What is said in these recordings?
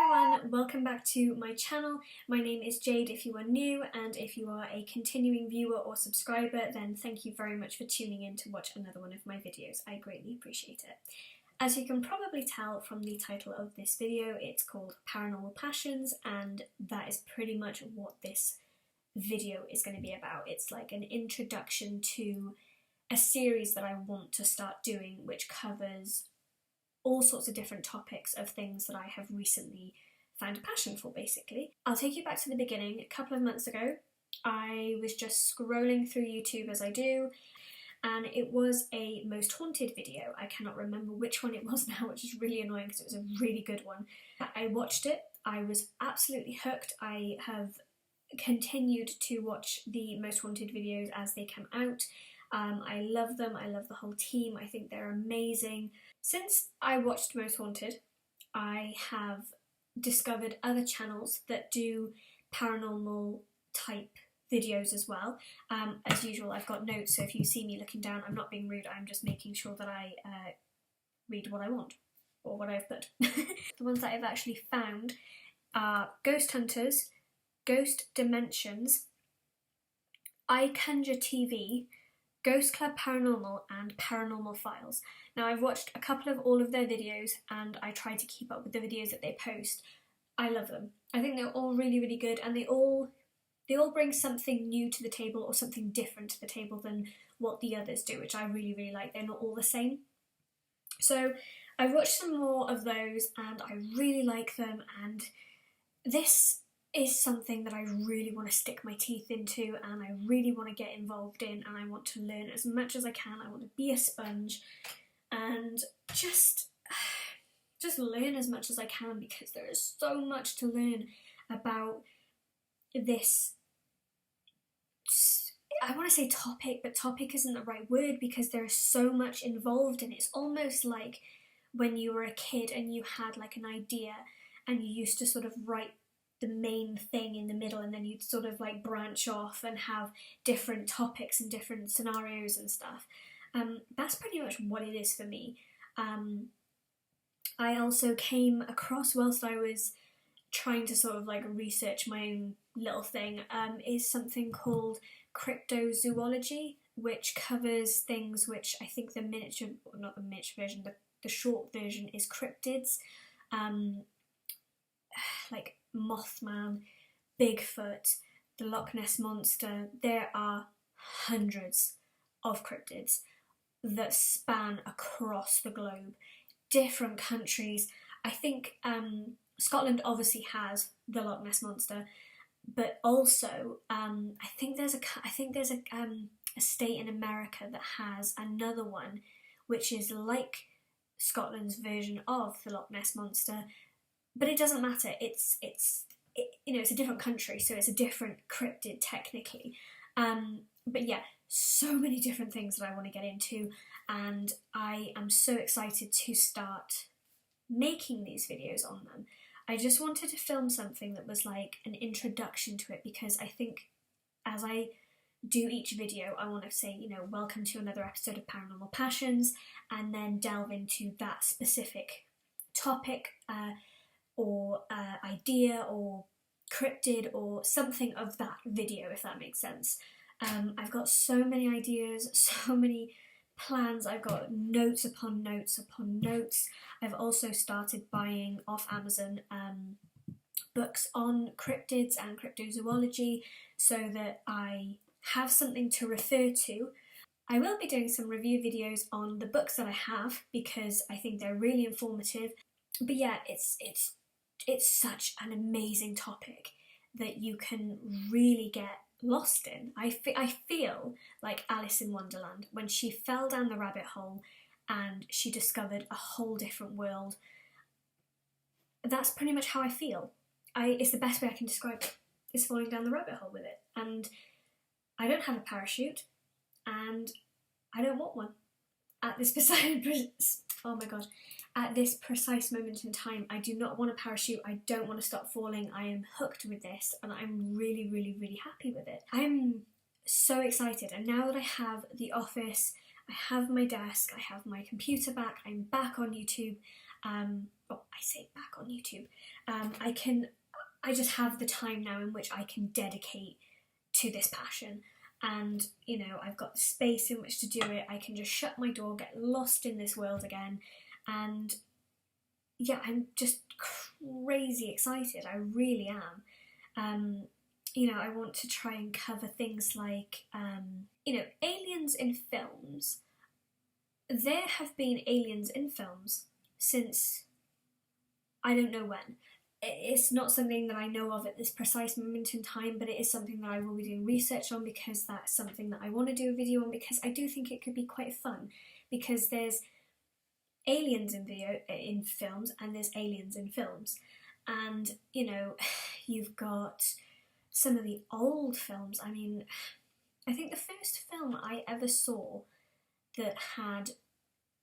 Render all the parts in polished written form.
everyone, welcome back to my channel. My name is Jade if you are new, and if you are a continuing viewer or subscriber, then thank you very much for tuning in to watch another one of my videos. I greatly appreciate it. As you can probably tell from the title of this video, it's called Paranormal Passions, and that is pretty much what this video is going to be about. It's like an introduction to a series that I want to start doing, which covers all sorts of different topics of things that I have recently found a passion for, basically. I'll take you back to the beginning. A couple of months ago, I was just scrolling through YouTube as I do, and it was a most haunted video. I cannot remember which one it was now, which is really annoying because it was a really good one. I watched it, I was absolutely hooked. I have continued to watch the most haunted videos as they come out. I love them, I love the whole team, I think they're amazing. Since I watched Most Haunted, I have discovered other channels that do paranormal type videos as well. As usual, I've got notes, so if you see me looking down, I'm not being rude, I'm just making sure that I read what I want, or what I've put. The ones that I've actually found are Ghost Hunters, Ghost Dimensions, I Conjure TV, Ghost Club Paranormal, and Paranormal Files. Now, I've watched a couple of all of their videos and I try to keep up with the videos that they post. I love them. I think they're all really, really good, and they all bring something new to the table or something different to the table than what the others do, which I really, really like. They're not all the same. So I've watched some more of those and I really like them, and this is something that I really want to stick my teeth into, and I really want to get involved in, and I want to learn as much as I can. I want to be a sponge and just learn as much as I can, because there is so much to learn about this, I want to say topic, but topic isn't the right word because there is so much involved in it. It's almost like when you were a kid and you had like an idea and you used to sort of write the main thing in the middle, and then you'd sort of like branch off and have different topics and different scenarios and stuff. That's pretty much what it is for me. I also came across, whilst I was trying to sort of like research my own little thing, is something called cryptozoology, which covers things which I think the miniature, not the miniature version, the short version is cryptids, like Mothman, Bigfoot, the Loch Ness Monster. There are hundreds of cryptids that span across the globe, different countries. I think Scotland obviously has the Loch Ness Monster, but also I think there's a state in America that has another one, which is like Scotland's version of the Loch Ness Monster. But it doesn't matter. It's a different country, so it's a different cryptid technically. But yeah, so many different things that I want to get into, and I am so excited to start making these videos on them. I just wanted to film something that was like an introduction to it, because I think as I do each video, I want to say, welcome to another episode of Paranormal Passions, and then delve into that specific topic, or idea, or cryptid, or something of that video, if that makes sense. I've got so many ideas, so many plans. I've got notes upon notes upon notes. I've also started buying off Amazon books on cryptids and cryptozoology, so that I have something to refer to. I will be doing some review videos on the books that I have, because I think they're really informative. But yeah, it's such an amazing topic that you can really get lost in. I feel like Alice in Wonderland when she fell down the rabbit hole and she discovered a whole different world. That's pretty much how I feel. It's the best way I can describe it. It's falling down the rabbit hole with it. And I don't have a parachute, and I don't want one at this at this precise moment in time. I do not want a parachute. I don't want to stop falling. I am hooked with this, and I'm really, really, really happy with it. I'm so excited, and now that I have the office I have my desk, I have my computer back, I'm back on YouTube. Well, I say back on YouTube. I just have the time now in which I can dedicate to this passion. And, you know, I've got the space in which to do it. I can just shut my door, get lost in this world again. And yeah, I'm just crazy excited. I really am. You know, I want to try and cover things like, you know, aliens in films. There have been aliens in films since I don't know when. It's not something that I know of at this precise moment in time, but it is something that I will be doing research on, because that's something that I want to do a video on, because I do think it could be quite fun, because there's aliens in films and there's aliens in films. And, you know, you've got some of the old films. I mean, I think the first film I ever saw that had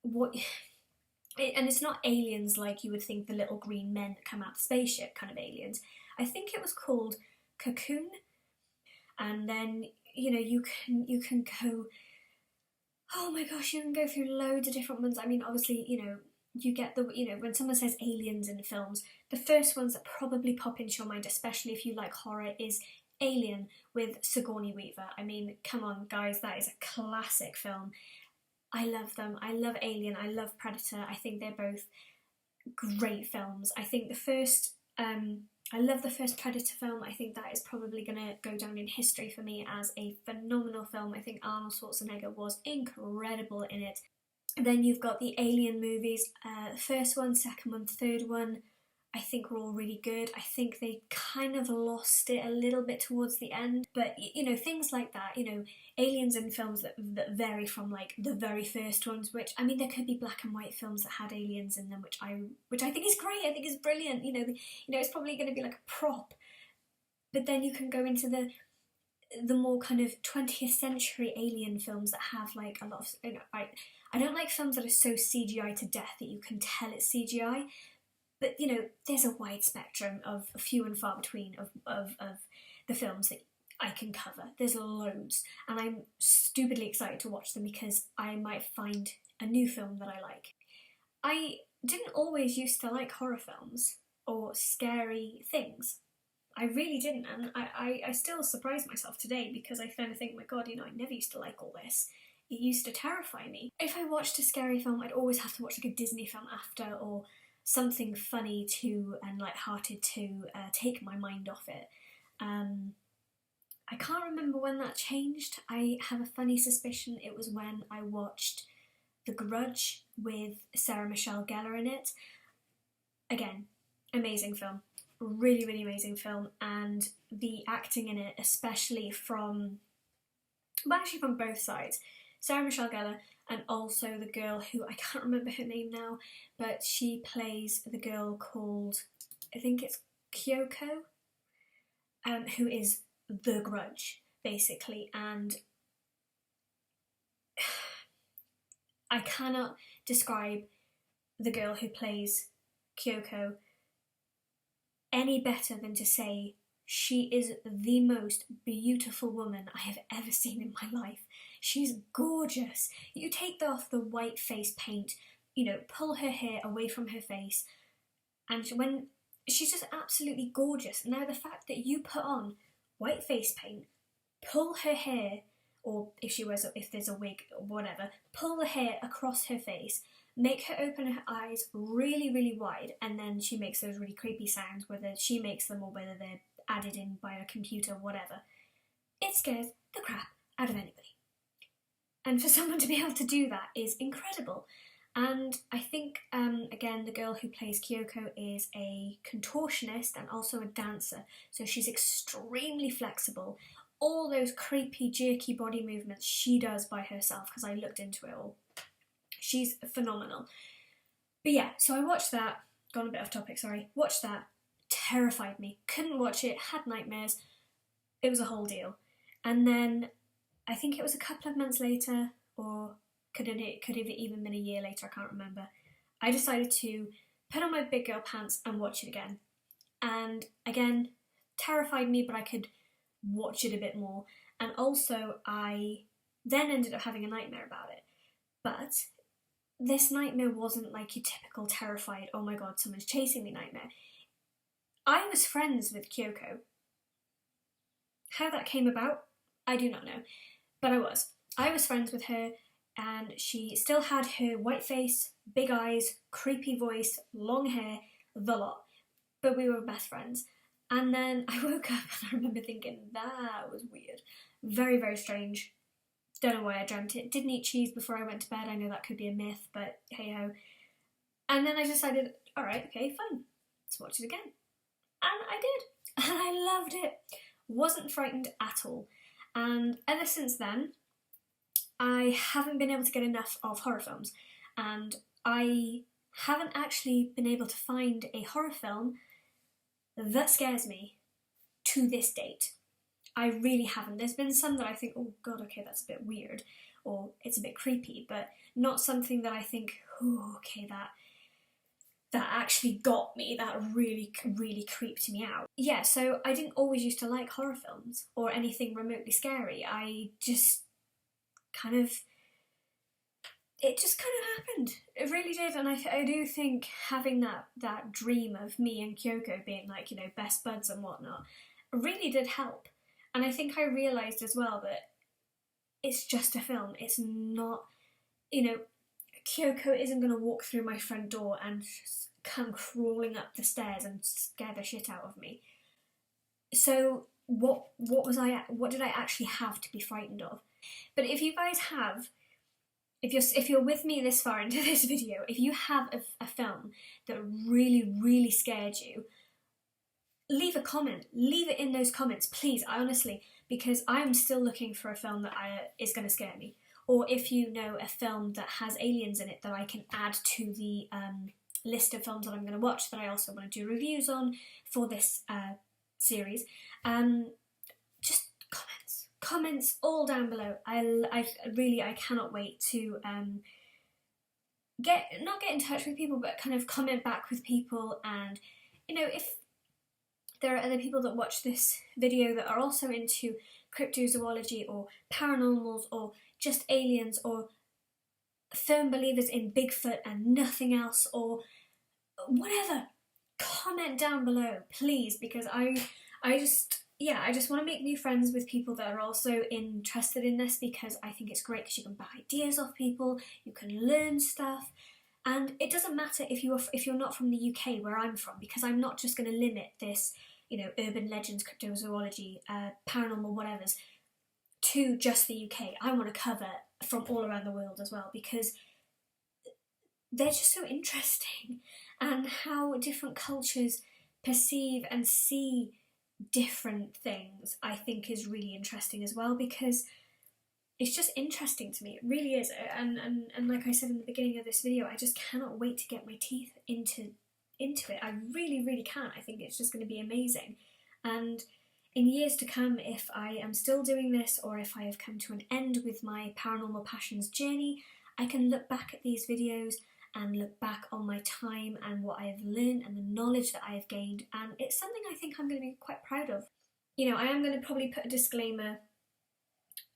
what... And it's not aliens like you would think, the little green men that come out of the spaceship kind of aliens. I think it was called Cocoon. And then, you know, you can go, oh my gosh, you can go through loads of different ones. I mean, obviously, you know, you get the, you know, when someone says aliens in films, the first ones that probably pop into your mind, especially if you like horror, is Alien with Sigourney Weaver. I mean, come on, guys, that is a classic film. I love them. I love Alien. I love Predator. I think they're both great films. I think the first, I love the first Predator film. I think that is probably going to go down in history for me as a phenomenal film. I think Arnold Schwarzenegger was incredible in it. And then you've got the Alien movies. The first one, second one, third one, I think were all really good. I think they kind of lost it a little bit towards the end. But, you know, things like that, you know, aliens in films that vary from, like, the very first ones, which, I mean, there could be black and white films that had aliens in them, which I think is great. I think is brilliant. You know, it's probably going to be like a prop. But then you can go into the more kind of 20th century alien films that have, like, a lot of, you know, I don't like films that are so CGI to death that you can tell it's CGI. But, you know, there's a wide spectrum of few and far between of the films that I can cover. There's loads, and I'm stupidly excited to watch them, because I might find a new film that I like. I didn't always used to like horror films or scary things. I really didn't, and I still surprise myself today, because I kind of think, my God, you know, I never used to like all this. It used to terrify me. If I watched a scary film, I'd always have to watch like a Disney film after, or something funny to and light-hearted to take my mind off it. I can't remember when that changed. I have a funny suspicion it was when I watched The Grudge with Sarah Michelle Gellar in it. Again, amazing film. Really, really amazing film. And the acting in it, especially from both sides. Sarah Michelle Gellar, and also the girl who, I can't remember her name now, but she plays the girl called, I think it's Kyoko, who is the Grudge, basically. And I cannot describe the girl who plays Kyoko any better than to say she is the most beautiful woman I have ever seen in my life. She's gorgeous. You take off the white face paint, you know, pull her hair away from her face, and when she's just absolutely gorgeous. Now the fact that you put on white face paint, pull her hair, or if there's a wig or whatever, pull the hair across her face, make her open her eyes really, really wide, and then she makes those really creepy sounds, whether she makes them or whether they're added in by a computer, whatever. It scares the crap out of anybody. And for someone to be able to do that is incredible. And I think, again, the girl who plays Kyoko is a contortionist and also a dancer, so she's extremely flexible. All those creepy, jerky body movements she does by herself, because I looked into it all. She's phenomenal. But yeah, so I watched that, gone a bit off topic, sorry, watched that, terrified me, couldn't watch it, had nightmares, it was a whole deal. And then, I think it was a couple of months later, or could have even been a year later, I can't remember, I decided to put on my big girl pants and watch it again. And again, terrified me, but I could watch it a bit more. And also, I then ended up having a nightmare about it. But this nightmare wasn't like your typical terrified, oh my god, someone's chasing me nightmare. I was friends with Kyoko. How that came about, I do not know. But I was. I was friends with her, and she still had her white face, big eyes, creepy voice, long hair, the lot. But we were best friends. And then I woke up and I remember thinking, that was weird. Very, very strange. Don't know why I dreamt it. Didn't eat cheese before I went to bed. I know that could be a myth, but hey ho. And then I decided, alright, okay, fine. Let's watch it again. And I did. And I loved it. Wasn't frightened at all. And ever since then, I haven't been able to get enough of horror films. And I haven't actually been able to find a horror film that scares me to this date. I really haven't. There's been some that I think, oh god, okay, that's a bit weird, or it's a bit creepy, but not something that I think, oh, okay, that actually got me, that really, really creeped me out. Yeah, so I didn't always used to like horror films or anything remotely scary. I just kind of, it just kind of happened. It really did, and I do think having that dream of me and Kyoko being like, you know, best buds and whatnot, really did help. And I think I realised as well that it's just a film. It's not, you know, Kyoko isn't going to walk through my front door and come crawling up the stairs and scare the shit out of me. So what did I actually have to be frightened of? But if you guys have, if you're with me this far into this video, if you have a film that really, really scared you, leave a comment. Leave it in those comments, please. I honestly, because I'm still looking for a film that is going to scare me. Or if you know a film that has aliens in it that I can add to the list of films that I'm going to watch that I also want to do reviews on for this series, just comments all down below. I cannot wait to not get in touch with people, but kind of comment back with people. And you know, if there are other people that watch this video that are also into cryptozoology or paranormals or just aliens or firm believers in Bigfoot and nothing else or whatever, comment down below, please, because I just want to make new friends with people that are also interested in this, because I think it's great because you can buy ideas off people, you can learn stuff. And it doesn't matter if you're not from the UK, where I'm from, because I'm not just going to limit this, you know, urban legends, cryptozoology, paranormal whatevers, to just the UK. I want to cover from all around the world as well, because they're just so interesting, and how different cultures perceive and see different things, I think, is really interesting as well, because it's just interesting to me. It really is. And like I said in the beginning of this video, I just cannot wait to get my teeth into it. I really, really can. I think it's just going to be amazing. And in years to come, if I am still doing this, or if I have come to an end with my Paranormal Passions journey, I can look back at these videos and look back on my time and what I have learned and the knowledge that I have gained, and it's something I think I'm going to be quite proud of. You know, I am going to probably put a disclaimer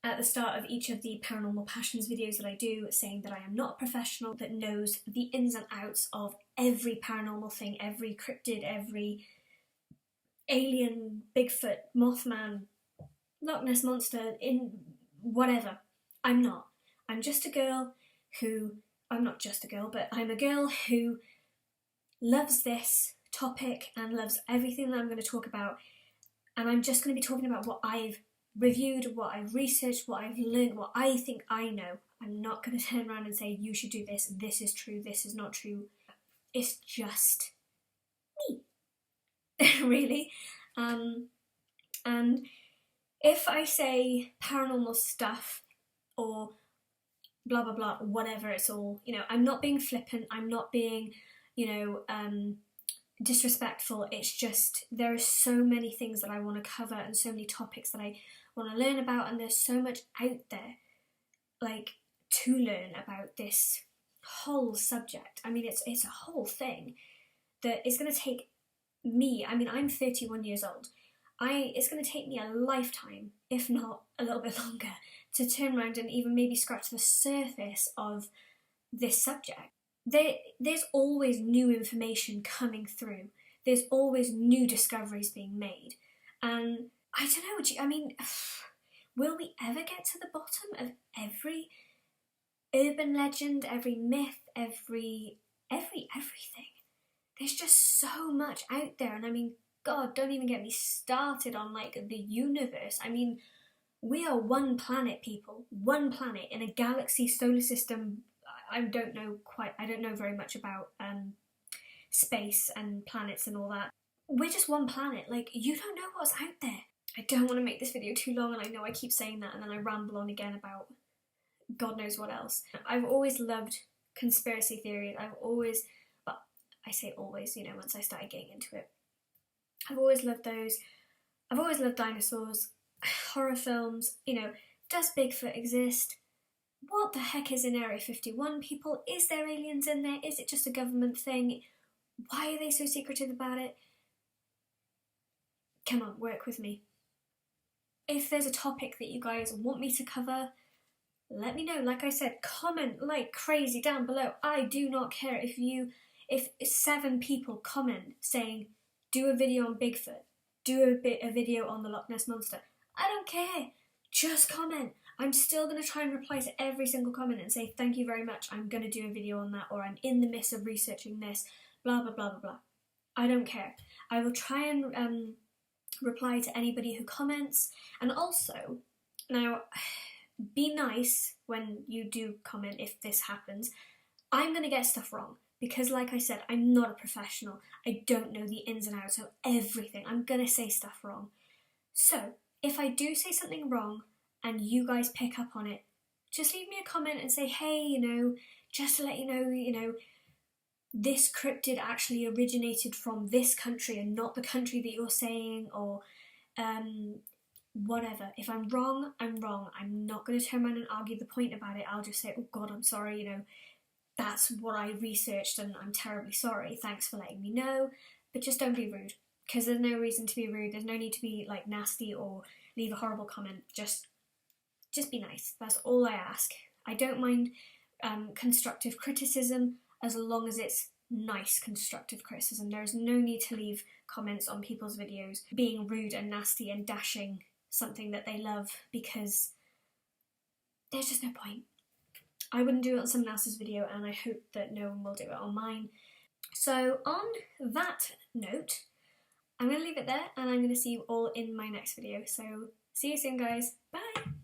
at the start of each of the Paranormal Passions videos that I do, saying that I am not a professional that knows the ins and outs of every paranormal thing, every cryptid, every alien, Bigfoot, Mothman, Loch Ness Monster, in whatever. I'm not. I'm just a girl who, I'm not just a girl, but I'm a girl who loves this topic and loves everything that I'm going to talk about, and I'm just going to be talking about what I've reviewed, what I've researched, what I've learned, what I think I know. I'm not going to turn around and say, you should do this, this is true, this is not true. It's just me, really. And if I say paranormal stuff or blah blah blah, whatever, it's all, you know, I'm not being flippant, I'm not being, you know, disrespectful. It's just there are so many things that I want to cover and so many topics that I want to learn about, and there's so much out there like to learn about this whole subject. I mean, it's a whole thing that is going to take me, I mean, I'm 31 years old. it's going to take me a lifetime, if not a little bit longer, to turn around and even maybe scratch the surface of this subject. There's always new information coming through. There's always new discoveries being made. And I don't know, I mean, will we ever get to the bottom of every urban legend, every myth, everything? There's just so much out there. And I mean, God, don't even get me started on like the universe. I mean, we are one planet, people. One planet in a galaxy, solar system. I don't know very much about space and planets and all that. We're just one planet. Like, you don't know what's out there. I don't want to make this video too long, and I know I keep saying that and then I ramble on again about God knows what else. I've always loved conspiracy theories. I say always, you know, once I started getting into it. I've always loved those. I've always loved dinosaurs, horror films, you know, does Bigfoot exist? What the heck is in Area 51, people? Is there aliens in there? Is it just a government thing? Why are they so secretive about it? Come on, work with me. If there's a topic that you guys want me to cover, let me know. Like I said, comment like crazy down below. I do not care if 7 people comment saying, do a video on Bigfoot, do a video on the Loch Ness Monster. I don't care. Just comment. I'm still going to try and reply to every single comment and say thank you very much, I'm going to do a video on that, or I'm in the midst of researching this, blah blah blah blah blah. I don't care. I will try and reply to anybody who comments. And also, now, be nice when you do comment if this happens. I'm going to get stuff wrong because, like I said, I'm not a professional. I don't know the ins and outs of everything. I'm going to say stuff wrong. So, if I do say something wrong and you guys pick up on it, just leave me a comment and say, hey, you know, just to let you know, this cryptid actually originated from this country and not the country that you're saying, or whatever. If I'm wrong, I'm wrong. I'm not going to turn around and argue the point about it. I'll just say, oh God, I'm sorry, you know, that's what I researched and I'm terribly sorry. Thanks for letting me know. But just don't be rude, because there's no reason to be rude. There's no need to be like nasty or leave a horrible comment. Just be nice. That's all I ask. I don't mind constructive criticism as long as it's nice constructive criticism. There's no need to leave comments on people's videos being rude and nasty and dashing something that they love, because there's just no point. I wouldn't do it on someone else's video, and I hope that no one will do it on mine. So on that note, I'm going to leave it there, and I'm going to see you all in my next video. So see you soon, guys. Bye!